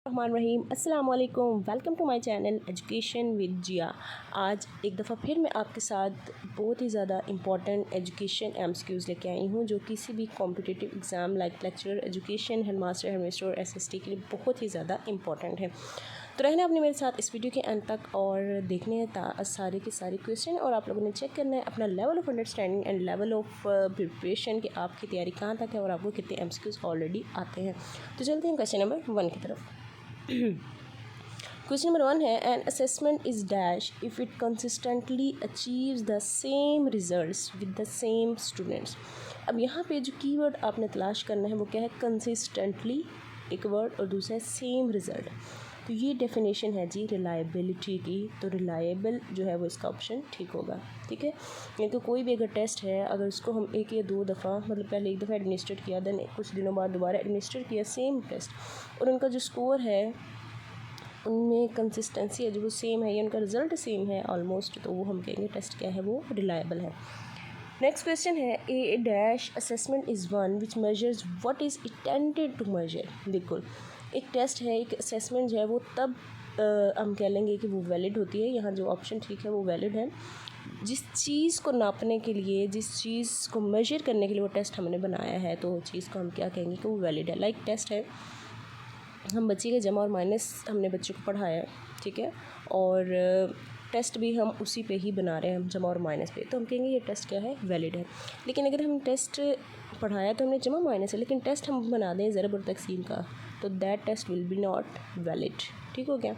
रहीम अस्सलाम वालेकुम। Welcome to my channel education with Zia. आज एक दफ़ा फिर मैं आपके साथ बहुत ही ज़्यादा इंपॉर्टेंट एजुकेशन एमसीक्यूज़ लेके आई हूँ जो किसी भी competitive exam like lecturer education, headmaster, headmistress और एसएसटी के लिए बहुत ही ज़्यादा इंपॉर्टेंट है। तो रहना अपने मेरे साथ इस वीडियो के एंड तक और देखने हैं सारे के सारे क्वेश्चन और आप लोगों ने चेक करना है अपना level of understanding and level of preparation कि आपकी तैयारी कहाँ तक है और आपको कितने एमसीक्यूज़ ऑलरेडी आते हैं। तो चलते हैं क्वेश्चन नंबर 1 की तरफ। Question number 1 है an assessment is dash if it consistently achieves the same results with the same students। अब यहाँ पे जो कीवर्ड आपने तलाश करना है वो क्या है? कंसिस्टेंटली एक वर्ड और दूसरा है सेम रिज़ल्ट। तो ये डेफिनेशन है जी रिलायबिलिटी की। तो रिलायबल जो है वो इसका ऑप्शन ठीक होगा। ठीक है, नहीं तो कोई भी अगर टेस्ट है अगर उसको हम एक या दो दफ़ा मतलब पहले एक दफ़ा एडमिनिस्ट्रेट किया देन कुछ दिनों बाद दोबारा एडमिनिस्ट्रेट किया सेम टेस्ट और उनका जो स्कोर है उनमें कंसिस्टेंसी है जो वो सेम है या उनका रिज़ल्ट सेम है ऑलमोस्ट, तो वो हम कहेंगे टेस्ट क्या है वो रिलायबल है। नेक्स्ट क्वेश्चन है a dash assessment is one which measures what is intended to measure. बिल्कुल एक टेस्ट है, एक असेसमेंट जो है वो तब हम कह लेंगे कि वो वैलिड होती है। यहाँ जो ऑप्शन ठीक है वो वैलिड है जिस चीज़ को नापने के लिए, जिस चीज़ को मेजर करने के लिए वो टेस्ट हमने बनाया है तो चीज़ को हम क्या कहेंगे कि वो वैलिड है। लाइक टेस्ट है, हम बच्चे के जमा और माइनस हमने बच्चे को पढ़ाया है, ठीक है, और टेस्ट भी हम उसी पे ही बना रहे हैं, हम जमा और माइनस पे, तो हम कहेंगे ये टेस्ट क्या है वैलिड है। लेकिन अगर हम टेस्ट पढ़ाया तो हमने जमा माइनस है लेकिन टेस्ट हम बना दें ज़रब और तकसीम का तो that test will be not valid. ठीक हो गया।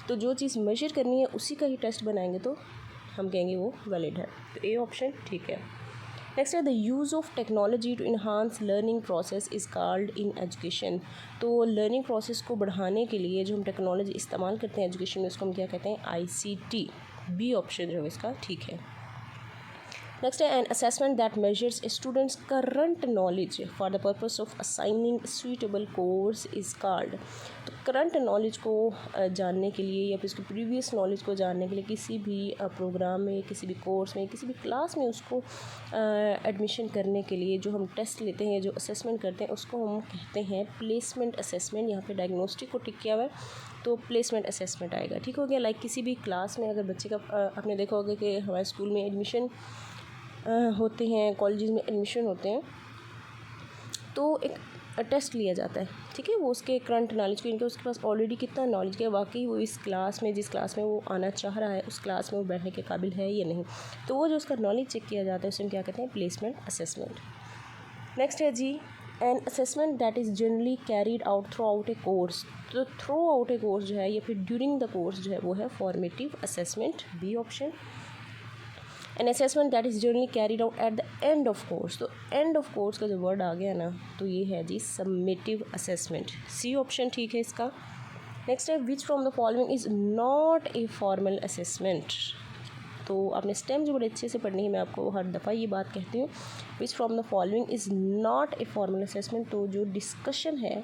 तो जो चीज़ मेजर करनी है उसी का ही टेस्ट बनाएंगे तो हम कहेंगे वो वैलिड है। तो ए ऑप्शन ठीक है। नेक्स्ट है the use of technology to enhance learning process is called in education. तो लर्निंग प्रोसेस को बढ़ाने के लिए जो हम टेक्नोलॉजी इस्तेमाल करते हैं एजुकेशन में उसको हम क्या कहते हैं? आईसीटी। बी ऑप्शन जो है इसका ठीक है। नेक्स्ट है N assessment that measures A students current knowledge for the purpose of assigning suitable course is called. तो करंट नॉलेज को जानने के लिए या फिर उसकी प्रीवियस नॉलेज को जानने के लिए किसी भी प्रोग्राम में, किसी भी कोर्स में, किसी भी क्लास में उसको एडमिशन करने के लिए जो हम टेस्ट लेते हैं, जो असेसमेंट करते हैं उसको हम कहते हैं प्लेसमेंट असेसमेंट। यहाँ पे डायग्नोस्टिक को टिक किया हुआ है तो प्लेसमेंट असेसमेंट आएगा। ठीक हो गया। लाइक किसी भी क्लास में अगर बच्चे का आपने देखा होगा कि हमारे स्कूल में एडमिशन होते हैं, कॉलेजेस में एडमिशन होते हैं तो एक टेस्ट लिया जाता है। ठीक है, वो उसके करंट नॉलेज को, इनके उसके पास ऑलरेडी कितना नॉलेज है, वाकई वो इस क्लास में, जिस क्लास में वो आना चाह रहा है उस क्लास में वो बैठने के काबिल है या नहीं। तो वो जो उसका नॉलेज चेक किया जाता है उसे हम क्या कहते हैं? Placement assessment. नेक्स्ट है जी an assessment that is generally carried out throughout a course. तो थ्रू आउट ए कोर्स जो है या फिर ड्यूरिंग द कोर्स जो है वो है formative assessment. B option. An assessment that is generally carried out at the end of course. तो एंड ऑफ कोर्स का जो वर्ड आ गया ना तो ये है जी सबमिटिव असेसमेंट। सी ऑप्शन ठीक है इसका। नेक्स्ट है which from the following is not a formal assessment. तो आपने स्टेम जो बड़े अच्छे से पढ़नी है, मैं आपको हर दफ़ा ये बात कहती हूँ। विच from the following is not a formal assessment. तो जो डिस्कशन है,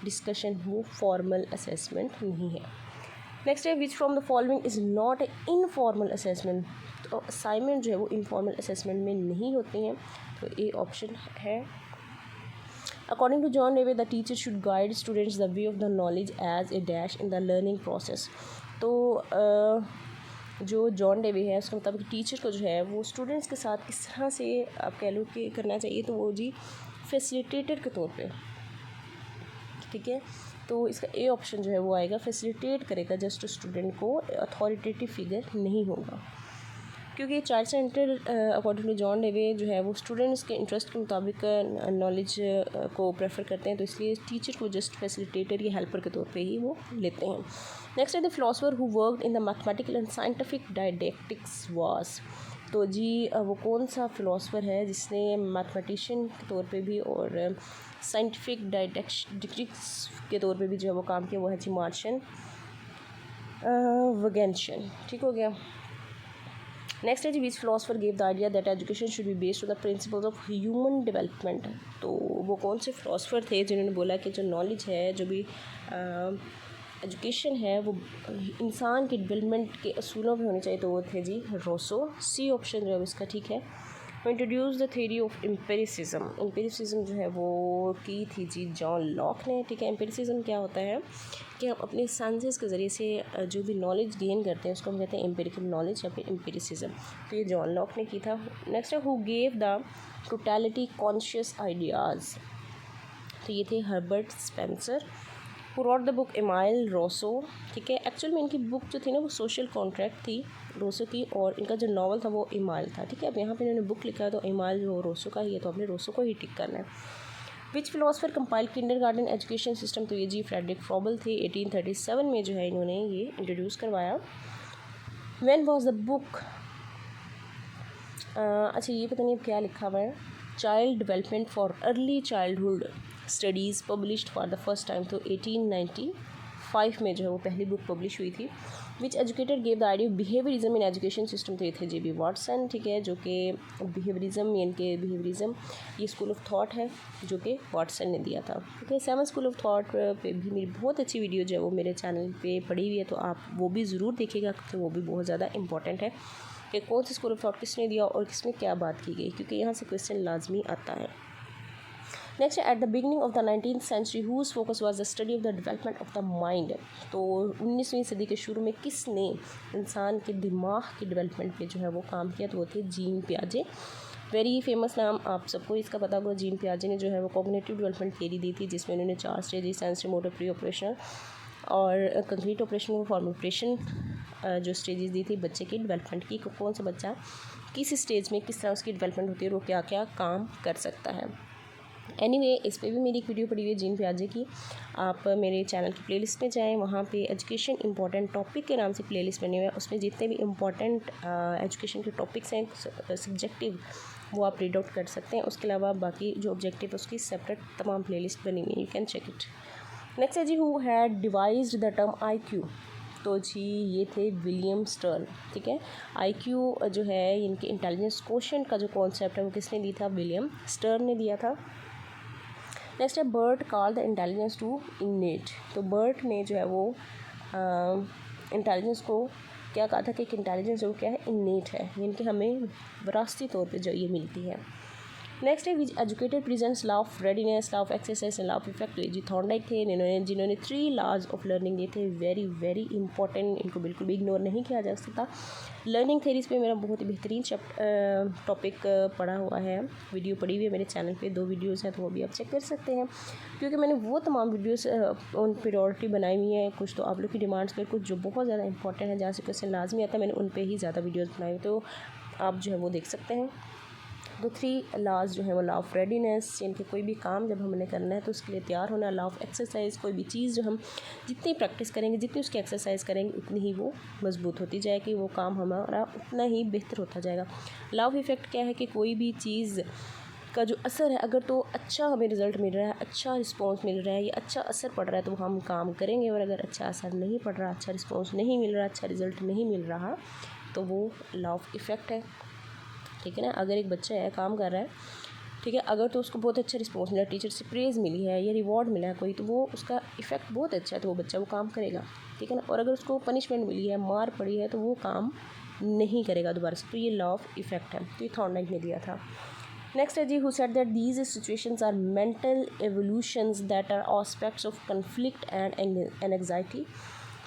डिस्कशन वो फॉर्मल असेसमेंट नहीं है। नेक्स्ट है which from the following is not A informal assessment. तो असाइनमेंट जो है वो इनफॉर्मल असेसमेंट में नहीं होती हैं, तो ए ऑप्शन है। According to John Dewey the teacher should guide students the way of the knowledge as a dash in the learning process. तो जो जॉन डेवे है उसके मुताबिक टीचर को जो है वो स्टूडेंट्स के साथ किस तरह से आप कह लो कि करना चाहिए, तो वो जी फैसिलिटेटर के तौर पे। ठीक है, तो इसका ए ऑप्शन जो है वो आएगा, फैसिलिटेट करेगा जस्ट स्टूडेंट को, अथॉरिटेटिव फिगर नहीं होगा। क्योंकि child centre according to John Dewey जो है वो स्टूडेंट्स के इंटरेस्ट के मुताबिक नॉलेज को प्रेफर करते हैं, तो इसलिए टीचर को जस्ट फैसिलिटेटर या हेल्पर के तौर पे ही वो लेते हैं। नेक्स्ट है the philosopher who worked in the mathematical and scientific didactics was. तो जी वो कौन सा फ़िलासफ़र है जिसने मैथमेटिशियन के तौर पे भी और साइंटिफिक डायडेक्टिक्स के तौर पे भी जो है वो काम किया? वो है जी मार्शन वगेंशन। ठीक हो गया। नेक्स्ट है जी which philosopher gave the idea that education should be based on the principles of human development. तो वो कौन से फिलोसफर थे जिन्होंने बोला कि जो नॉलेज है, जो भी एजुकेशन है वो इंसान के डेवलपमेंट के असूलों पे होनी चाहिए? तो वो थे जी रोसो। सी ऑप्शन जो है इसका ठीक है। Introduce the theory of empiricism. Empiricism जो है वो की थी जी जॉन लॉक ने। ठीक है, एम्पिरिसिज्म क्या होता है कि हम अपने सेंसेस के ज़रिए से जो भी नॉलेज गेन करते हैं उसको हम कहते हैं एम्पिरिकल नॉलेज या फिर एम्पिरिसिज्म। तो ये जॉन लॉक ने की था। नेक्स्ट है who gave the totality conscious ideas. तो ये थे Herbert Spencer. Who wrote the book Emile Rousseau. ठीक है, एक्चुअल में इनकी बुक जो थी ना वो सोशल कॉन्ट्रैक्ट थी रोसो की, और इनका जो नावल था वो एमाइल था। ठीक है, अब यहाँ पे इन्होंने बुक लिखा है तो एमाइल जो रोसो का ही है, तो हमने रोसो को ही टिक करना है। Which philosopher compile kindergarten education system. तो ये जी फ्रेडरिक फ्रॉबल थे। 1837 में जो है इन्होंने ये इंट्रोड्यूस करवाया। व्हेन वाज द बुक, अच्छा ये पता नहीं अब क्या लिखा हुआ है, child development for early childhood studies published for the first time. तो 1895 में जो है वो पहली बुक पब्लिश हुई थी। Which educator gave the idea of behaviourism in education system. तो ये थे जे बी वाटसन। ठीक है, जो कि बिहेवियरिज्म यानी कि बिहेवियरिज्म ये स्कूल ऑफ थॉट है जो कि वाटसन ने दिया था। ठीक है, 7 स्कूल ऑफ थॉट पे भी मेरी बहुत अच्छी वीडियो जो है वो मेरे चैनल पे पड़ी हुई है, तो आप वो भी ज़रूर देखिएगा क्योंकि वो भी बहुत ज़्यादा इंपॉर्टेंट है कि कौन सा स्कूल ऑफ थॉट किसने दिया और किसमें क्या बात की गई, क्योंकि यहाँ से क्वेश्चन लाजमी आता है। Next, at the beginning of the 19th century whose focus was the study of the development of the mind. तो 19वीं सदी के शुरू में किसने इंसान के दिमाग की डेवलपमेंट पे जो है वो काम किया, तो वो थे जीन पियाजे। वेरी फेमस नाम, आप सबको इसका पता होगा। जीन पियाजे ने जो है वो कॉग्निटिव डेवलपमेंट थियरी दी थी, जिसमें उन्होंने 4 stages sensory, motor, pre operational और कंक्रीट ऑपरेशन और फॉर्मल ऑपरेशन जो स्टेजेस दी थी बच्चे की डेवलपमेंट की, कौन सा बच्चा किस स्टेज में किस तरह उसकी डेवलपमेंट होती है और वो क्या क्या काम कर सकता है। एनीवे, इस पे भी मेरी एक वीडियो पड़ी हुई है जीन पियाजे की। आप मेरे चैनल की प्लेलिस्ट में जाएं, वहाँ पे एजुकेशन इंपॉर्टेंट टॉपिक के नाम से प्लेलिस्ट बनी हुई है। उसमें जितने भी इंपॉर्टेंट एजुकेशन के टॉपिक्स हैं सब्जेक्टिव, वो आप रीड आउट कर सकते हैं। उसके अलावा बाकी जो ऑब्जेक्टिव उसकी सेपरेट तमाम प्लेलिस्ट बनी हुई है, you can check it. Next है जी who had devised the term IQ। तो जी ये थे विलियम स्टर्न। ठीक है, IQ जो है इनके इंटेलिजेंस क्वोशेंट का जो कॉन्सेप्ट है वो किसने दी था, विलियम स्टर्न ने दिया था। नेक्स्ट है Burt call the intelligence to innate. तो बर्ट ने जो है वो इंटेलिजेंस को क्या कहा था कि एक इंटेलिजेंस जो क्या है इनेट है, यानी कि हमें विरासती तौर पे जो ये मिलती है। नेक्स्ट है which educated presents law of readiness, law of exercise and law of effect. जी थॉर्नडाइक थे जिन्होंने 3 लॉज ऑफ लर्निंग दिए थे। वेरी वेरी इंपॉर्टेंट, इनको बिल्कुल भी इग्नोर नहीं किया जा सकता। लर्निंग थेरीज पे मेरा बहुत ही बेहतरीन टॉपिक पड़ा हुआ है, वीडियो पड़ी हुई है मेरे चैनल पे, 2 वीडियोज़ हैं तो वो भी आप चेक कर सकते हैं, क्योंकि मैंने वो तमाम वीडियोज़ उन प्रायोरिटी बनाई हुई हैं। कुछ तो आप लोग की डिमांड्स पर, कुछ जो बहुत ज़्यादा इंपॉर्टेंट है जहाँ से क्वेश्चन लाजमी आता है, मैंने उन पर ही ज़्यादा वीडियोज़ बनाई हुई, तो आप जो है वो देख सकते हैं। तो 3 लॉज जो है वो लॉ ऑफ रेडीनेस, यानी कि कोई भी काम जब हमने करना है तो उसके लिए तैयार होना। लॉ ऑफ एक्सरसाइज, कोई भी चीज़ जो हम जितनी प्रैक्टिस करेंगे, जितनी उसकी एक्सरसाइज करेंगे, उतनी ही वो मजबूत होती जाएगी, वो काम हमारा उतना ही बेहतर होता जाएगा। लॉ ऑफ इफेक्ट क्या है कि कोई भी चीज़ का जो असर है, अगर तो अच्छा हमें रिज़ल्ट मिल रहा है, अच्छा रिस्पॉन्स मिल रहा है या अच्छा असर पड़ रहा है तो हम काम करेंगे, और अगर अच्छा असर नहीं पड़ रहा, अच्छा रिस्पॉन्स नहीं मिल रहा, अच्छा रिज़ल्ट नहीं मिल रहा, तो वो लॉ ऑफ इफेक्ट है। ठीक है ना, अगर एक बच्चा है काम कर रहा है, ठीक है, अगर तो उसको बहुत अच्छा रिस्पॉन्स मिला, टीचर से प्रेज़ मिली है या रिवॉर्ड मिला है कोई, तो वो उसका इफ़ेक्ट बहुत अच्छा है, तो वो बच्चा वो काम करेगा। ठीक है ना, और अगर उसको पनिशमेंट मिली है, मार पड़ी है, तो वो काम नहीं करेगा दोबारा से। तो ये लॉ ऑफ इफेक्ट है, तो ये थॉर्नडाइक ने दिया था। नेक्स्ट है जी who said that these situations are mental evolutions that are aspects of conflict and anxiety.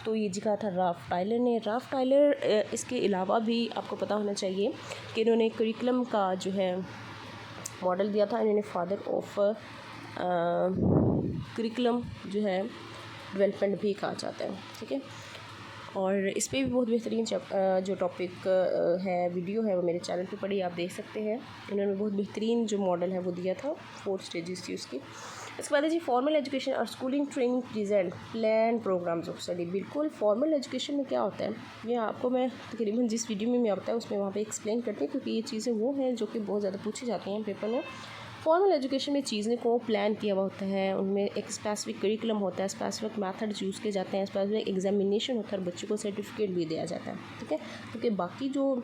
तो ये जी कहा था राल्फ टायलर ने। राल्फ टायलर इसके अलावा भी आपको पता होना चाहिए कि इन्होंने करिकुलम का जो है मॉडल दिया था। इन्होंने फादर ऑफ करिकुलम जो है डेवलपमेंट भी कहा जाता है। ठीक है, और इस पर भी बहुत बेहतरीन जो टॉपिक है, वीडियो है, वो मेरे चैनल पे पड़ी, आप देख सकते हैं। इन्होंने बहुत बेहतरीन जो मॉडल है वो दिया था, 4 स्टेजेस थी उसकी। इसके बाद है जी फॉर्मल एजुकेशन और schooling training present plan programmes of study. बिल्कुल, फॉर्मल एजुकेशन में क्या होता है ये आपको मैं तकरीबन जिस वीडियो में आता है उसमें वहाँ पे एक्सप्लेन करती हूँ, क्योंकि ये चीज़ें वो हैं जो कि बहुत ज़्यादा पूछी जाती हैं पेपर में। फॉर्मल एजुकेशन में चीज़ें को प्लान किया हुआ होता है, उनमें एक स्पेसिफिक करिकुलम होता है, स्पेसिफिक मेथड्स यूज़ किए जाते हैं, स्पेसिफिक एग्जामिनेशन होता है और बच्चों को सर्टिफिकेट भी दिया जाता है। ठीक है, क्योंकि बाकी जो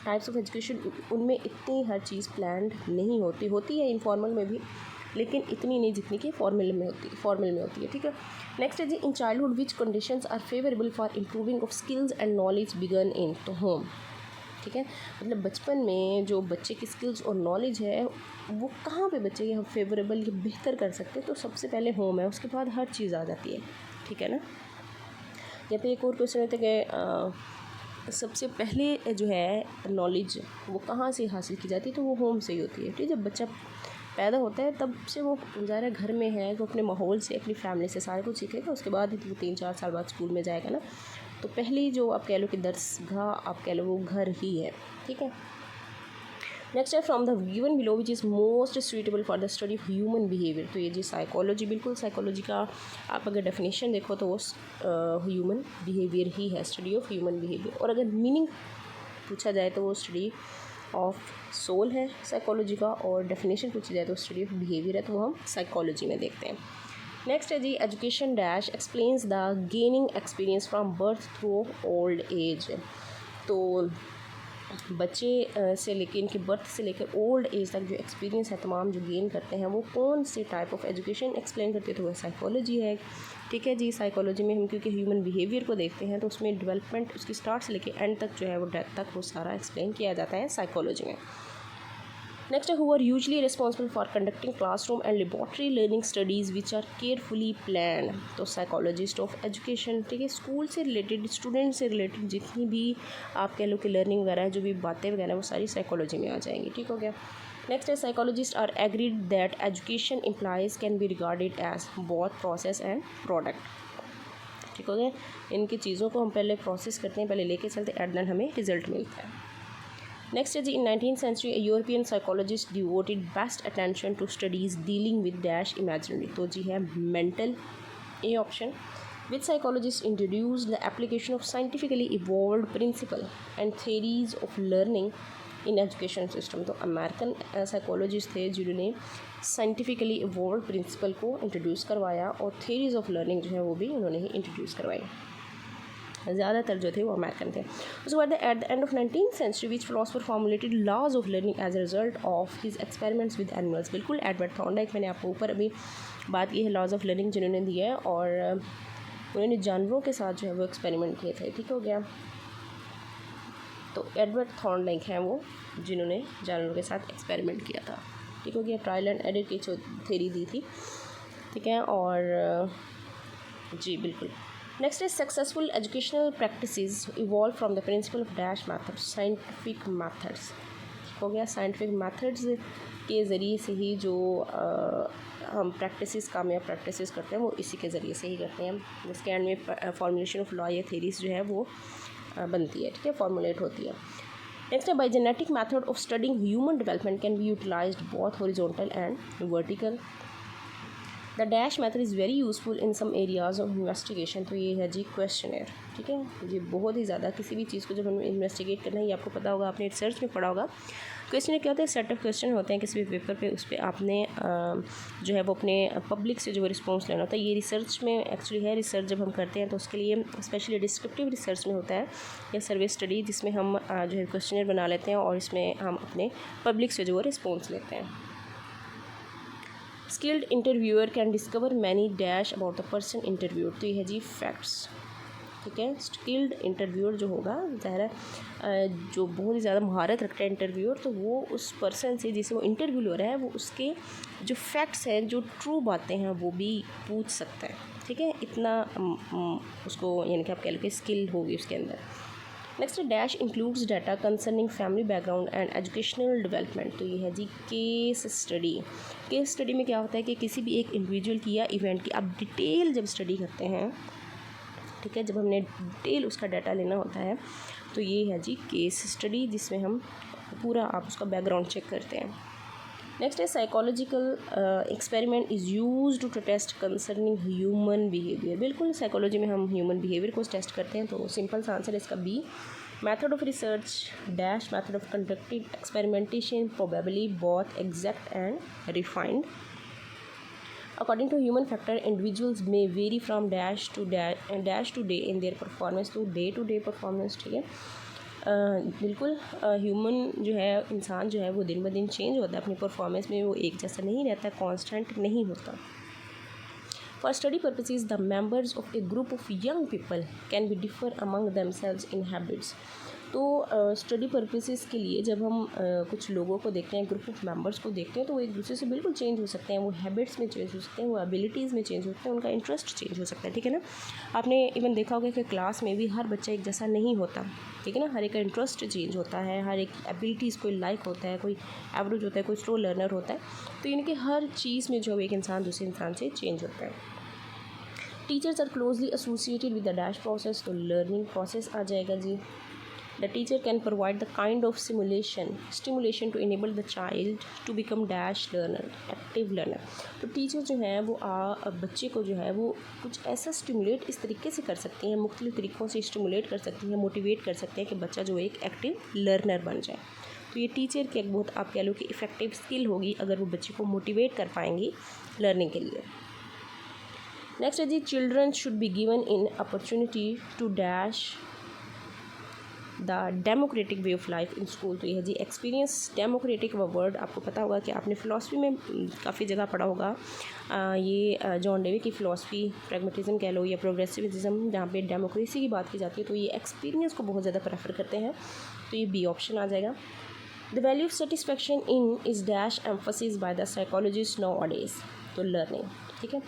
टाइप्स ऑफ एजुकेशन उनमें इतनी हर चीज़ प्लान्ड नहीं होती है इनफॉर्मल में भी, लेकिन इतनी नहीं जितनी कि फॉर्मल में होती है। ठीक है, नेक्स्ट है जी in childhood which conditions are favourable for improving of skills and knowledge began in तो होम। ठीक है, मतलब बचपन में जो बच्चे की स्किल्स और नॉलेज है वो कहाँ पे बच्चे हम फेवरेबल या बेहतर कर सकते हैं, तो सबसे पहले होम है, उसके बाद हर चीज़ आ जाती है। ठीक है ना। यहाँ पे एक और क्वेश्चन होता है कि सबसे पहले जो है नॉलेज वो कहाँ से हासिल की जाती है, तो वो होम से ही होती है। ठीक है, जब बच्चा पैदा होता है तब से वो ज़ाहिर है घर में है, वो अपने माहौल से, अपनी फैमिली से सारा कुछ सीखेगा, उसके बाद ही वो 3-4 साल बाद स्कूल में जाएगा ना। तो पहली जो आप कह लो कि दरसगाह आप कह लो वो घर ही है। ठीक है, नेक्स्ट है from the given below which is most suitable for the study of human behaviour. तो ये जी साइकोलॉजी, बिल्कुल साइकोलॉजी का आप अगर डेफिनेशन देखो तो वो ह्यूमन बिहेवियर ही है, स्टडी ऑफ ह्यूमन बिहेवियर। और अगर मीनिंग पूछा जाए तो वो स्टडी ऑफ सोल है साइकोलॉजी का, और डेफिनेशन पूछी जाए तो स्टडी ऑफ बिहेवियर है, तो वो हम साइकोलॉजी में देखते हैं। नेक्स्ट है जी education dash explains the gaining experience from birth through old age. तो बच्चे से लेकर इनके बर्थ से लेकर ओल्ड एज तक जो एक्सपीरियंस है तमाम जो गेन करते हैं, वो कौन से टाइप ऑफ एजुकेशन एक्सप्लेन करती है, तो वह साइकोलॉजी है। ठीक है जी, साइकोलॉजी में हम क्योंकि ह्यूमन बिहेवियर को देखते हैं तो उसमें डेवलपमेंट उसकी स्टार्ट से लेकर एंड तक जो है वो डेथ तक वो सारा एक्सप्लेन किया जाता है साइकोलॉजी में। नेक्स्ट है who are usually responsible for conducting classroom and laboratory learning studies which are carefully plan. तो साइकोलॉजिस्ट ऑफ एजुकेशन। ठीक है, स्कूल से रिलेटेड, स्टूडेंट से रिलेटेड जितनी भी आप कह लो कि लर्निंग वगैरह है, जो भी बातें वगैरह वो सारी साइकोलॉजी में आ जाएंगी। ठीक हो गया। नेक्स्ट है psychologist are agreed that education implies can be regarded as both process and product. ठीक हो गया, इनकी चीज़ों को हम पहले प्रोसेस करते हैं, पहले लेके चलते, एट द एंड हमें रिजल्ट मिलता है। नेक्स्ट है जी in 19th century European psychologist devoted best attention to studies dealing with dash imaginary. तो जी है mental, A option. Which psychologist introduced the application of scientifically evolved principle and theories of learning in education system. तो American psychologist थे जिन्होंने scientifically evolved principle को introduce करवाया, और theories of learning जो है वो भी उन्होंने ही इंट्रोड्यूस करवाई। ज़्यादातर जो थे वो अमेरिकन थे। उसके बाद at the end of 19th century which philosopher formulated laws of learning as a result of his experiments with animals. बिल्कुल, एडवर्ड थॉर्नडाइक, मैंने आपको ऊपर अभी बात की है लॉज ऑफ लर्निंग जिन्होंने दिया है, और उन्होंने जानवरों के साथ जो है वो एक्सपेरिमेंट किए थे। ठीक हो गया, तो एडवर्ड थॉर्नडाइक हैं वो जिन्होंने जानवरों के साथ एक्सपेरिमेंट किया था। ठीक हो गया, ट्रायल एंड एरर की जो थेरी दी थी। ठीक है, और जी बिल्कुल। Next is successful educational practices evolve from the principle of dash methods, scientific methods. हो गया, साइंटिफिक मैथड्स के ज़रिए से ही जो हम प्रैक्टिसेस, कामयाब प्रैक्टिसेस करते हैं वो इसी के ज़रिए से ही करते हैं, जिसके एंड में फॉर्मुलेशन ऑफ लॉ या थेरीज जो है वो बनती है। ठीक है, फॉर्मुलेट होती है। नेक्स्ट है by genetic method of studying human development can be utilised both horizontal and vertical. The dash method is very useful in some areas of investigation. तो ये है जी क्वेश्चनर। ठीक है, ये बहुत ही ज़्यादा किसी भी चीज़ को जब हमें इन्वेस्टिगेट करना है, ये आपको पता होगा, आपने रिसर्च में पढ़ा होगा। क्वेश्चनर क्या होता है, सेट ऑफ क्वेश्चन होते हैं किसी भी पेपर पे, उस पर आपने जो है वो अपने पब्लिक से जो रिस्पॉन्स लेना होता है। ये रिसर्च में एक्चुअली है, रिसर्च जब हम करते हैं तो उसके लिए स्पेशली डिस्क्रिप्टिव रिसर्च में होता है या सर्वे स्टडी, जिसमें हम जो है क्वेश्चनर बना लेते हैं और इसमें हम अपने पब्लिक से जो है रिस्पॉन्स लेते हैं। Skilled interviewer can discover many dash about the person interviewed. तो ये है जी फैक्ट्स। ठीक है, स्किल्ड इंटरव्यूअर जो होगा, ज़ाहिर है जो बहुत ही ज़्यादा महारत रखता है इंटरव्यूअर, तो वो उस पर्सन से जिसे वो इंटरव्यू ले रहा है, वो उसके जो फैक्ट्स हैं, जो ट्रू बातें हैं, वो भी पूछ सकता है। ठीक है, इतना उसको यानी कि आप कह लो कि स्किल होगी उसके अंदर। Next dash includes data concerning family background and educational development. तो ये है जी केस स्टडी। केस स्टडी में क्या होता है कि किसी भी एक इंडिविजुअल की या इवेंट की आप डिटेल जब स्टडी करते हैं, ठीक है, जब हमने डिटेल उसका डाटा लेना होता है, तो ये है जी केस स्टडी, जिसमें हम पूरा आप उसका बैकग्राउंड चेक करते हैं। नेक्स्ट है psychological experiment is use to test concerning human behaviour. बिल्कुल, साइकोलॉजी में हम ह्यूमन बिहेवियर को टेस्ट करते हैं, तो सिंपल सा आंसर है इसका B. Method of research dash method of conducted experimentation probably both exact and refined. According to human factor individuals में vary from dash to day in their performance to day performance. ठीक है, बिल्कुल, human जो है, इंसान जो है वो दिन ब दिन चेंज होता है अपनी परफॉर्मेंस में, वो एक जैसा नहीं रहता, कांस्टेंट नहीं होता। For study purposes the members of A group of young people can be differ among themselves in habits. तो स्टडी पर्पसेस के लिए जब हम कुछ लोगों को देखते हैं, ग्रुप ऑफ मेंबर्स को देखते हैं, तो वो एक दूसरे से बिल्कुल चेंज हो सकते हैं, वो हैबिट्स में चेंज हो सकते हैं, वो एबिलिटीज़ में चेंज हो सकते हैं, उनका इंटरेस्ट चेंज हो सकता है, ठीक है ना। आपने इवन देखा होगा कि क्लास में भी हर बच्चा एक जैसा नहीं होता, ठीक है ना, हर एक का इंटरेस्ट चेंज होता है, हर एक एबिलिटीज़ कोई लाइक होता है, कोई एवरेज होता है, कोई स्लो लर्नर होता है, तो यानी कि हर चीज़ में जो एक इंसान दूसरे इंसान से चेंज होता है। Teachers are closely associated with the dash process, तो लर्निंग प्रोसेस आ जाएगा जी। The teacher can provide the kind of stimulation to enable the child to become dash learner, active learner. तो टीचर जो है वो बच्चे को जो है वो कुछ ऐसा स्टिमुलेट इस तरीके से कर सकती हैं, मुख्तलिफ तरीक़ों से स्टिमुलेट कर सकती हैं, मोटिवेट कर सकते हैं कि बच्चा जो एक एक्टिव लर्नर बन जाए। तो ये टीचर की एक बहुत आप कह लो कि इफ़ेक्टिव स्किल होगी अगर वो बच्चे को मोटिवेट कर पाएंगी लर्निंग के लिए। नेक्स्ट है जी, children should be given in opportunity to dash the democratic way of life in school. तो ये है जी एक्सपीरियंस। डेमोक्रेटिक वो वर्ड आपको पता होगा कि आपने फ़िलासफ़ी में काफ़ी जगह पढ़ा होगा। ये जॉन डेवी की फ़िलासफ़ी, प्रैग्मेटिज़म कह लो या प्रोग्रेसिविज़म, जहाँ पे डेमोक्रेसी की बात की जाती है, तो ये एक्सपीरियंस को बहुत ज़्यादा प्रेफर करते हैं, तो ये बी ऑप्शन आ जाएगा। The value of satisfaction in is dash emphasis by the psychologist nowadays, तो लर्निंग, ठीक है।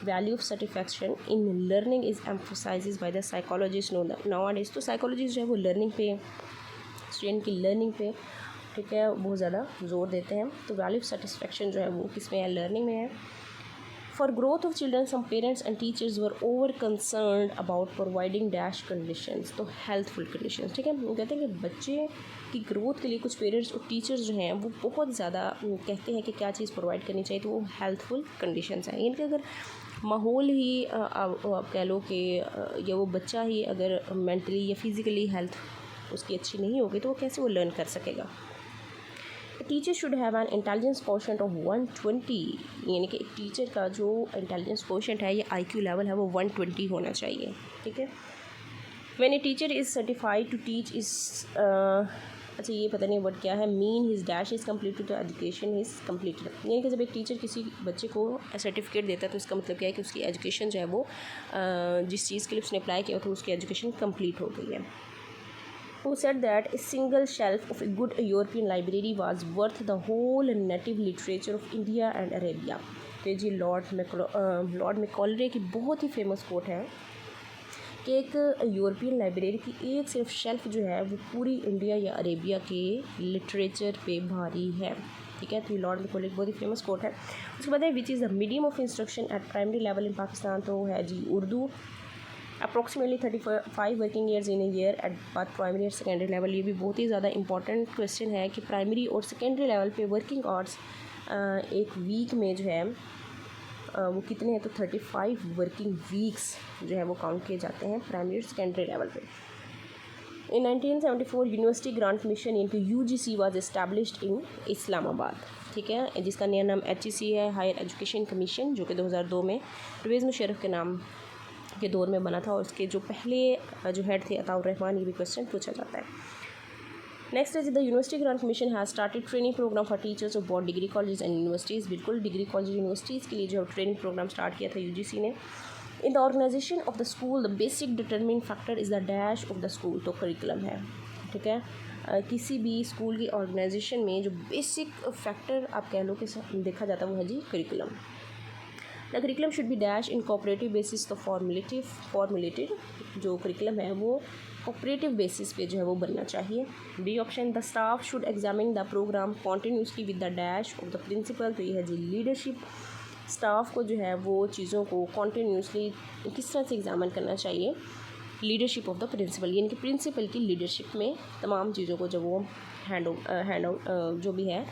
Value of satisfaction in learning is emphasise by the psychologist nowadays, तो साइकोलॉजिस्ट जो है वो लर्निंग पे, स्टूडेंट की लर्निंग पे, ठीक है, बहुत ज़्यादा जोर देते हैं। तो वैल्यू ऑफ सेटिस्फेक्शन जो है वो किस में है, लर्निंग में है। For growth of children some parents and teachers were over concern about providing dash conditions, तो हेल्थफुल कंडीशंस, ठीक है। वो कहते हैं कि बच्चे की ग्रोथ के लिए कुछ पेरेंट्स और टीचर्स जो हैं वो बहुत ज़्यादा कहते हैं कि क्या चीज़ प्रोवाइड करनी चाहिए, तो वो हेल्थफुल कंडीशंस हैं। यानी कि अगर माहौल ही आप कह लो कि या वो बच्चा ही अगर मेंटली या फिज़िकली हेल्थ उसकी अच्छी नहीं होगी तो वो कैसे वो लर्न कर सकेगा। Teacher should have an intelligence quotient of 120, यानी कि एक टीचर का जो इंटेलिजेंस कोशेंट है या IQ लेवल है वो 120 होना चाहिए, ठीक है। When a teacher is certified to teach is अच्छा ये पता नहीं वर्ड क्या है, mean his dash is completed तो एजुकेशन इज़ कम्प्लीटेड, यानी कि जब एक टीचर किसी बच्चे को सर्टिफिकेट देता है तो इसका मतलब क्या है कि उसकी एजुकेशन जो है वो जिस चीज़ के लिए उसने अप्लाई किया था उसकी एजुकेशन कम्प्लीट हो गई है। Who said that a single shelf of a good European library was worth the whole native literature of India and Arabia। तो जी लॉर्ड मैकॉलरे की बहुत ही फेमस कोट है कि एक यूरोपियन लाइब्रेरी की एक सिर्फ शेल्फ जो है वो पूरी इंडिया या अरेबिया के लिटरेचर पे भारी है, ठीक है। तो लॉर्ड मैकॉलरे की बहुत ही फेमस कोट है। उसके बाद है which is the medium of instruction at primary level in Pakistan, तो है जी Urdu. Approximately 35 working years in a year at बात प्राइमरी और सेकेंडरी लेवल। ये भी बहुत ही ज़्यादा इंपॉर्टेंट क्वेश्चन है कि प्राइमरी और सेकेंडरी लेवल पे वर्किंग आवर्स एक वीक में जो है वो कितने हैं, तो 35 वर्किंग वीक्स जो है वो काउंट किए जाते हैं प्राइमरी और सेकेंडरी लेवल पे। इन 1974 university grant commission into UGC was established in Islamabad, ठीक है, जिसका नया नाम HEC है, हायर एजुकेशन कमीशन, जो कि 2002 में परवेज़ मुशर्रफ के नाम के दौर में बना था, और उसके जो पहले जो हेड थे अताउर रहमान, ये भी क्वेश्चन पूछा जाता है। Next is the university grant commission has started training programme for teachers of both degree college and universities. बिल्कुल डिग्री कॉलेज यूनिवर्सिटीज़ के लिए जो ट्रेनिंग प्रोग्राम स्टार्ट किया था UGC ने। In the organisation of the school the basic determining factor is the dash of the school, तो curriculum है, ठीक है। किसी भी स्कूल की ऑर्गेनाइजेशन में जो बेसिक फैक्टर आप कह लो कि देखा जाता है वो है जी curriculum. The curriculum should be dash in cooperative basis, तो फॉर्मुलेटेड जो करिकुलम है वो कोऑपरेटिव बेसिस पे जो है वो बनना चाहिए। B option, the staff should examine the programme continuously with the dash of the principal, तो ये है जी लीडरशिप। स्टाफ को जो है वो चीज़ों को कॉन्टीन्यूसली किस तरह से एग्जामिन करना चाहिए, लीडरशिप ऑफ द प्रिंसिपल, यानी कि प्रिंसिपल की लीडरशिप में तमाम चीज़ों को जब वो हैंड जो भी है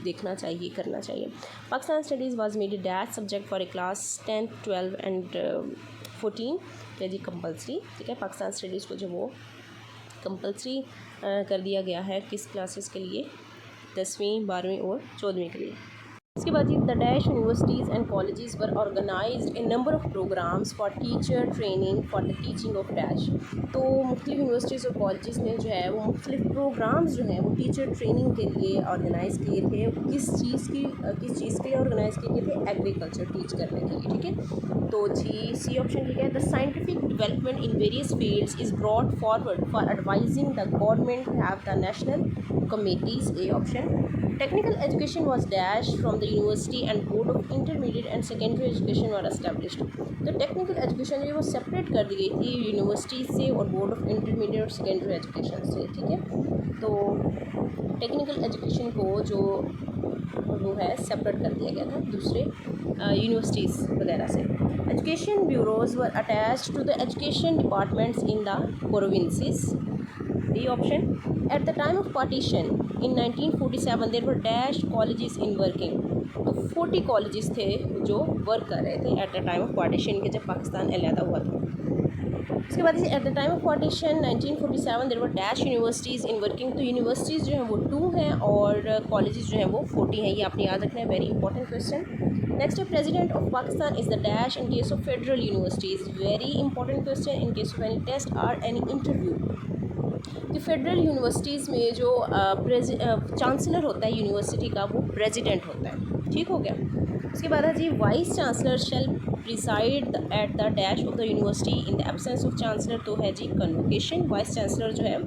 देखना चाहिए, करना चाहिए। Pakistan studies was made a dash subject for a class 10, 12 and 14, क्या जी कंपल्सरी, ठीक है। पाकिस्तान स्टडीज़ को जो वो कंपल्सरी कर दिया गया है किस क्लासेस के लिए, 10वीं, 12वीं और 14वीं के लिए। इसके बाद the dash universities and colleges were organised a number of programmes for teacher training for the teaching of dash. तो मुख्तलिफ यूनिवर्सिटीज़ और कॉलेजेस ने जो है वो मुख्तलिफ प्रोग्राम्स जो हैं वो टीचर ट्रेनिंग के लिए ऑर्गेनाइज़ किए थे। किस चीज़ के लिए ऑर्गेनाइज़ किए थे? एग्रीकल्चर टीच करने के लिए, ठीक है। तो जी सी ऑप्शन ठीक है। The scientific development in various fields is brought forward for advising the government have the national committees, A option. Technical education was dashed from the university and board of intermediate and secondary education were established। तो technical education जो है वो separate कर दी गई थी university से और board of intermediate और सेकेंडरी एजुकेशन से, ठीक है। तो टेक्निकल एजुकेशन को जो वो है सेपरेट कर दिया गया था दूसरे यूनिवर्सिटीज़ वगैरह से। Education bureaus were attached to the education departments in the provinces, D option. At the time of partition in 1947 there were dash colleges in working. तो 40 कॉलेजेस थे जो वर्क कर रहे थे at the time of partition के, जब पाकिस्तान अलहदा हुआ था। उसके बाद at the time of partition 1947 there were dash universities in working. तो यूनिवर्सिटीज़ जो हैं वो 2 हैं और कॉलेजेस जो हैं वो 40 हैं। ये आपने याद रखना है, वेरी इंपॉर्टेंट क्वेश्चन। नेक्स्ट है president of Pakistan is the dash in case of federal universities, very important question in case of any test or any interview. कि फेडरल यूनिवर्सिटीज़ में जो चांसलर होता है यूनिवर्सिटी का वो प्रेसिडेंट होता है, ठीक हो गया। उसके बाद है जी vice chancellor shall preside at the dash of the university in the absence of chancellor. तो है जी कन्वोकेशन। वाइस चांसलर जो है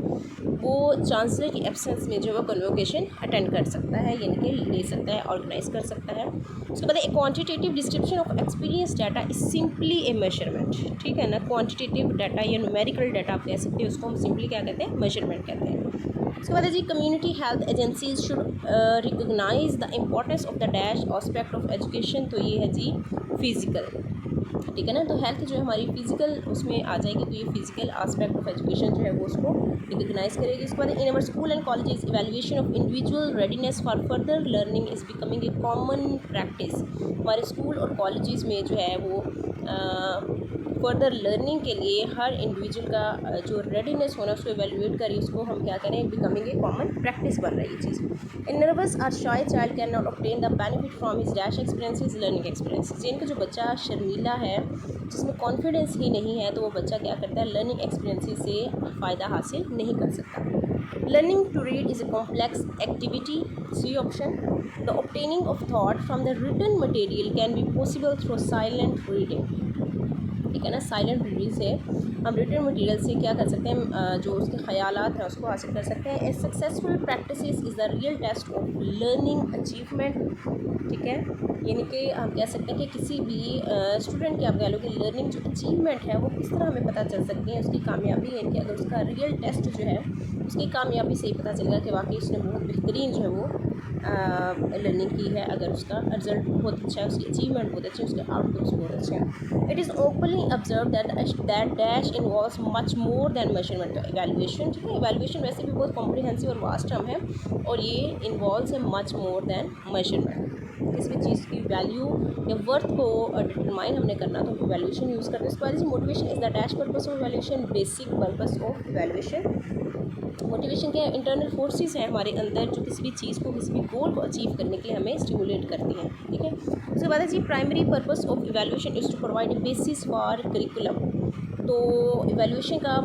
वो चांसलर की एब्सेंस में जो है वो कन्वोकेशन अटेंड कर सकता है, यानी कि ले सकता है, ऑर्गेनाइज कर सकता है। उसके बाद quantitative description of experience data is simply A measurement, ठीक है ना। क्वांटिटेटिव डाटा या न्यूमेरिकल डाटा आप कह सकते हैं, उसको हम सिंपली क्या कहते हैं? मेजरमेंट कहते हैं। उसके बाद है जी community health agencies should recognise the importance of the dash aspect of education. तो ये है जी फिज़िकल, ठीक है ना। तो हेल्थ जो है हमारी फिजिकल उसमें आ जाएगी, तो ये फिजिकल एस्पेक्ट ऑफ एजुकेशन जो है वो उसको रिकॉग्नाइज करेगी। उसके बाद in our school and colleges evaluation of individual readiness for further learning is becoming a common practice. हमारे स्कूल और कॉलेजेस में जो है वो फर्दर लर्निंग के लिए हर इंडिविजुअल का जो रेडीनेस होना उसको एवेलुएट करिए, उसको हम क्या करें? बिकमिंग ए कॉमन प्रैक्टिस बन रही है चीज़। In nervous or shy child can not obtain the benefit from his dash experiences learning experiences. जिनका जो बच्चा शर्मीला है, जिसमें कॉन्फिडेंस ही नहीं है, तो वो बच्चा क्या करता है? लर्निंग एक्सपीरियंसेस से फ़ायदा हासिल नहीं कर सकता। Learning to read is a complex activity, C option. The obtaining of thought from the written material can be possible through silent reading, ठीक है ना। साइलेंट रीडिंग से हम रिटन मटेरियल से क्या कर सकते हैं? जो उसके ख़यालात हैं उसको हासिल कर सकते हैं। A successful practice is the real test of learning achievement, ठीक है। यानी कि हम कह सकते हैं कि किसी भी स्टूडेंट की आप कह लो कि लर्निंग जो अचीवमेंट है वो किस तरह हमें पता चल सकती है उसकी कामयाबी, यानी कि अगर उसका रियल टेस्ट जो है उसकी कामयाबी से ही पता चलेगा कि वाकई उसने बहुत बेहतरीन जो है वो लर्निंग की है। अगर उसका रिजल्ट बहुत अच्छा है, उसकी अचीवमेंट बहुत अच्छी है, उसके आउटकम्स बहुत अच्छे हैं। It is openly observe that dash involves much more than measurement evaluation, ठीक है। इवैल्यूएशन वैसे भी बहुत कॉम्प्रिहेंसिव और वास्ट टर्म है और ये इन्वॉल्व्स है मच मोर दैन मेजरमेंट। किसी भी चीज़ की वैल्यू या वर्थ को डिटरमाइन हमने करना तो हम इवैल्यूएशन यूज़ करते हैं। उसके बाद motivation is the dash purpose of evaluation, basic purpose of evaluation. Motivation क्या है? इंटरनल फोर्सेस हैं हमारे अंदर जो किसी भी चीज़ को, किसी भी गोल को अचीव करने के लिए हमें स्टिमुलेट करती हैं, ठीक है। उसके बाद है जी primary purpose of evaluation is to provide a basis for curriculum. तो इवैल्यूएशन का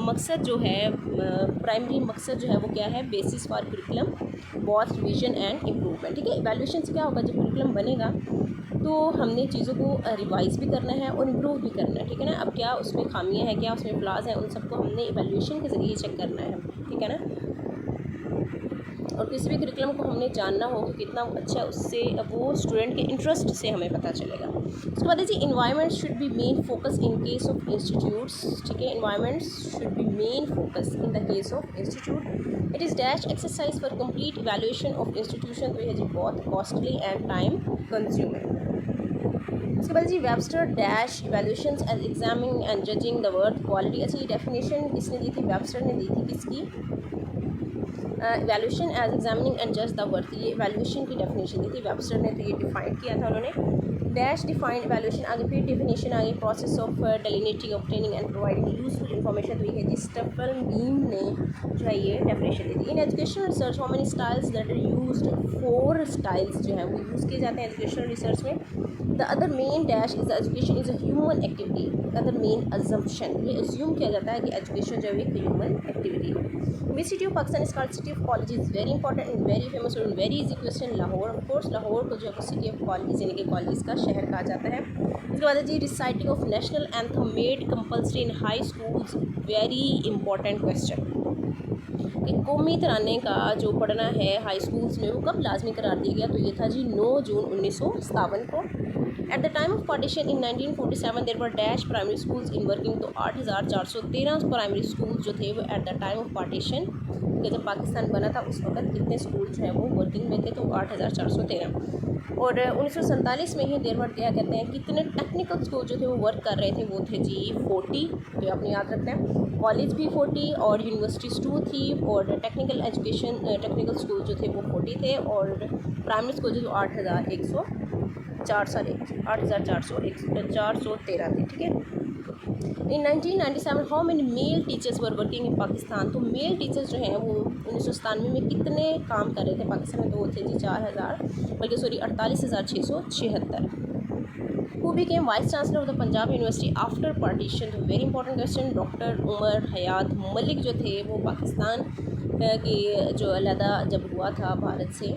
मकसद जो है, प्राइमरी मकसद जो है वो क्या है? Basis for curriculum, both revision and improvement, ठीक है। इवैल्यूएशन से क्या होगा? जब करिकुलम बनेगा तो हमने चीज़ों को रिवाइज़ भी करना है और इम्प्रूव भी करना है, ठीक है ना। अब क्या उसमें खामियां हैं, क्या उसमें फ्लाज हैं, उन सबको हमने इवैल्यूएशन के ज़रिए चेक करना है, ठीक है ना। और किसी भी करिकुलम को हमने जानना हो कि कितना अच्छा, उससे वो स्टूडेंट के इंटरेस्ट से हमें पता चलेगा। उसके बाद जी environment should be main focus in case of institutes, ठीक है। Environment should be main focus in the case of institute. It is dash exercise for complete evaluation of institution. तो ये जी बहुत कॉस्टली एंड टाइम कंज्यूमिंग। उसके बाद जी Webster dash evaluations as examining and judging the worth quality. अच्छा, ये definition किसने दी थी? वेबस्टर ने दी थी। किसकी? इवैल्यूएशन एज एग्जामिनिंग एंड जज द वर्थ, ये इवैल्यूएशन की डेफिनेशन दी थी वेबस्टर ने, तो ये डिफाइन किया था उन्होंने। डैश डिफाइंड एवेल्यूशन, आगे फिर डेफिनेशन आगे process of delineating, obtaining and providing useful information. तो ये है जी स्टेफन बीम ने जो है ये डेफिनेशन दी थी। In educational research how many styles that are used, 4 styles जो है वो यूज़ किए जाते हैं एजुकेशनल रिसर्च में। The other main dash is education is a human activity, other main assumption, ये अज्यूम किया जाता है कि एजुकेशन जो है एक ह्यूमन एक्टिविटी है। Which city of Pakistan is called city of college, is very important and very famous और very easy question. Lahore, of course Lahore को जो है वो सिटी ऑफ कॉलेज यानी कि कॉलेज का शहर कहा जाता है। उसके बाद है जी reciting of national anthem made compulsory in high schools, very important question कि कौमी तराने का जो पढ़ना है हाई स्कूल्स में वो कब लाजमी करार दिया गया, तो ये था जी 9 जून 1957 को। At the time of partition in 1947 there were dash primary schools in working, तो 8413 प्राइमरी स्कूल्स जो थे वो at the time of partition कि जब पाकिस्तान बना था उस वक्त कितने स्कूल जो है वो वर्किंग में थे, तो 8413। और 1947 में ही देर वर क्या कहते हैं कितने टेक्निकल स्कूल जो थे वो वर्क कर रहे थे, वो थे जी 40, तो आपने याद रखना है। कॉलेज भी 40 और यूनिवर्सिटीज़ 2 थी, और टेक्निकल एजुकेशन टेक्निकल स्कूल जो थे वो 40 थे, और प्राइमरी स्कूल जो 8413 थे, ठीक है। इन 1997 how many male teachers were working in Pakistan, तो मेल टीचर्स जो हैं वो 1997 में कितने काम कर रहे थे पाकिस्तान में, तो वो थे जी 48,676। Who became vice chancellor of the Punjab university after partition, तो very important question. Doctor Umar Hayat Malik जो थे वो पाकिस्तान के जो अलहदा जब हुआ था भारत से,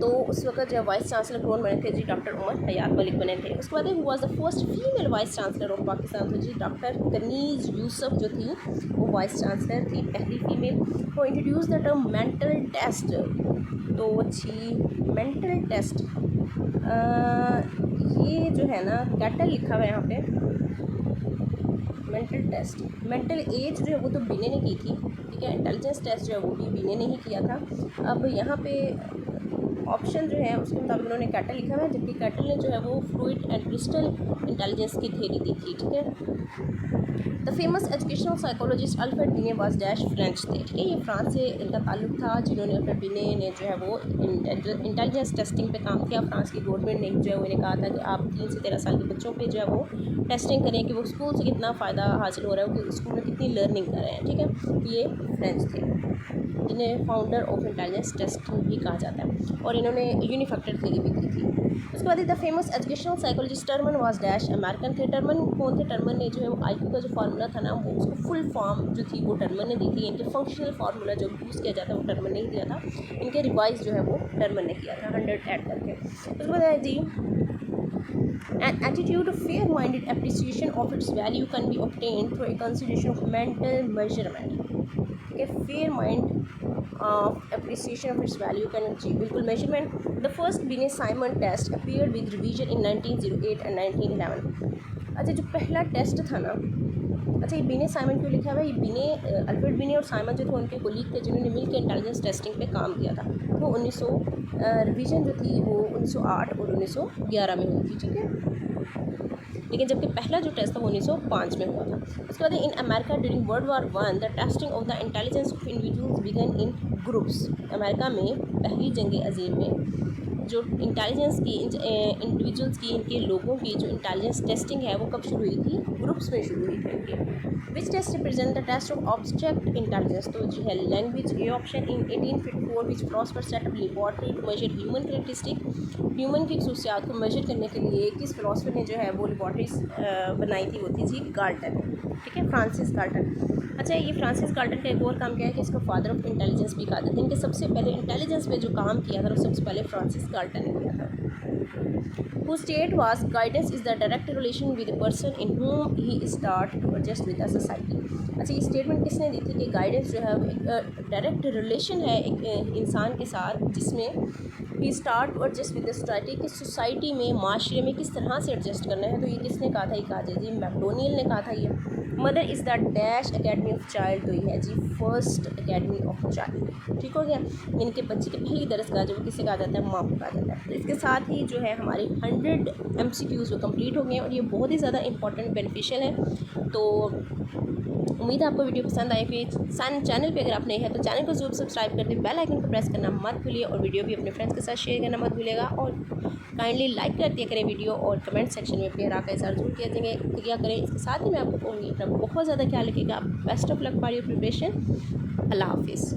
तो उस वक्त जब वाइस चांसलर कौन बने थे जी, डॉक्टर उमर हयात मलिक बने थे। उसके बाद who was the first female vice chancellor of Pakistan, तो जी डॉक्टर कनीज़ यूसुफ जो थी वो वाइस चांसलर थी, पहली फीमेल। वो introduce the term mental test, तो जी मेंटल टेस्ट ये जो है ना कैटल लिखा हुआ है यहाँ पे, मेंटल टेस्ट, मेंटल एज जो है वो तो बीने ने की थी, ठीक है। इंटेलिजेंस टेस्ट जो है वो भी बीने ने ही किया था। अब यहाँ पे ऑप्शन जो है उसके मुताबिक उन्होंने कैटल लिखा हुआ है, जबकि कैटल ने जो है वो फ्लूइड एंड क्रिस्टल इंटेलिजेंस की थ्योरी दी थी, ठीक है। The famous educational psychologist Alfred बिने वाज डैश फ्रेंच थे, ठीक है। ये फ्रांस से इनका ताल्लुक था, जिन्होंने अल्फ्रेड बिने ने जो है वो इंटेलिजेंस टेस्टिंग पे काम किया। फ्रांस की गवर्नमेंट ने जो है वो इन्हें कहा था कि आप 3 से 13 साल के बच्चों पे जो है वो टेस्टिंग करें कि वो स्कूल से कितना फ़ायदा हासिल हो रहा है, कि स्कूल में कितनी लर्निंग कर रहे हैं, ठीक है। ये फ्रेंच थे, जिन्हें फाउंडर ऑफ इंटेलिजेंस टेस्टिंग भी कहा जाता है, और इन्होंने यूनिफैक्टर थ्योरी भी दी थी। उसके बाद the famous educational psychologist Terman was dash American थे। टर्मन कौन थे? टर्मन ने जो है वो IQ का जो फार्मूला था ना वो उसको फुल फॉर्म जो थी वो टर्मन ने दी थी। इनके फंक्शनल फार्मूला जो यूज़ किया जाता है वो टर्मन ने ही दिया था, इनके रिवाइज जो है वो टर्मन ने किया था 100 ऐड करके। उसके बाद है जी an attitude of fair-minded appreciation of its value can be obtained through a consideration of mental measurement. A fair mind of appreciation of its value can achieve बिल्कुल measurement. The first Binet-Simon test appeared with revision in 1908 and 1911. अच्छा जो पहला test था ना, अच्छा ये बिने Simon क्यों लिखा हुआ है? ये बिने अल्फ्रेड बिने और साइमन जो थे उनके कोलीग थे जिन्होंने मिलकर इंटेलिजेंस टेस्टिंग पे काम किया था। वो 1900 रिवीजन जो थी वो 1908 और 1911 में हुई थी, ठीक है। लेकिन जबकि पहला जो टेस्ट था वो 1905 में हुआ था। उसके बाद in America during World War 1 the testing of the intelligence of individuals began in groups. America में पहली जंग अजीम में जो इंटेलिजेंस की इंडिविजुअल्स की इनके लोगों की जो इंटेलिजेंस टेस्टिंग है वो कब शुरू हुई थी? ग्रुप्स में शुरू हुई थी इनकी। Which test represent the test of object intelligence? तो जी है language, A option. In 1854 which philosopher set up laboratory to measure human characteristic. Human की खसूसियात को मेजर करने के लिए किस फिलोसफर ने जो है वो लेबॉर्ट्रीज बनाई थी? वो थी जी गाल्टन, ठीक है, फ्रांसिस गाल्टन। अच्छा ये फ्रांसिस गाल्टन का एक और काम क्या है कि इसको फादर ऑफ इंटेलिजेंस भी कहा जाता है। इनके सबसे पहले इंटेलिजेंस पे जो काम किया था वो सबसे पहले फ्रांसिस गाल्टन ने किया था। Who state was guidance is the direct relation with a person in whom he start to adjust with the society। अच्छा ये स्टेटमेंट किसने दी थी कि गाइडेंस जो है एक डायरेक्ट रिलेशन है एक इंसान के साथ जिसमें he start to adjust with the society, कि सोसाइटी में माशरे में किस तरह से एडजस्ट करना है। तो ये किसने कहा था? ये कहा जी मैकडोनियल ने कहा था ये। Mother is the dash academy of child, तो ये है जी फर्स्ट अकेडमी ऑफ चाइल्ड। ठीक हो गया, यानी कि बच्चे के पहली दरसगाह जो किसे कहा जाता है, माँ को कहा जाता है। तो इसके साथ ही जो है हमारे 100 MCQs वो कंप्लीट हो गए हैं और ये बहुत ही ज़्यादा इंपॉर्टेंट बेनिफिशियल है। तो उम्मीद है आपको वीडियो पसंद आई। फिर चैनल पे अगर आप नए हैं तो चैनल को जरूर सब्सक्राइब कर दें, बेल आइकन को प्रेस करना मत भूलिए और वीडियो भी अपने फ्रेंड्स के साथ शेयर करना मत भूलिएगा और काइंडली लाइक कर दिया करें वीडियो और कमेंट सेक्शन में प्यार का इज़हार जरूर किया करें। इसके साथ ही मैं आपको कहूँगी अपना बहुत ज़्यादा ख्याल रखिएगा। Best of luck for your preparation. अल्लाह हाफिज़।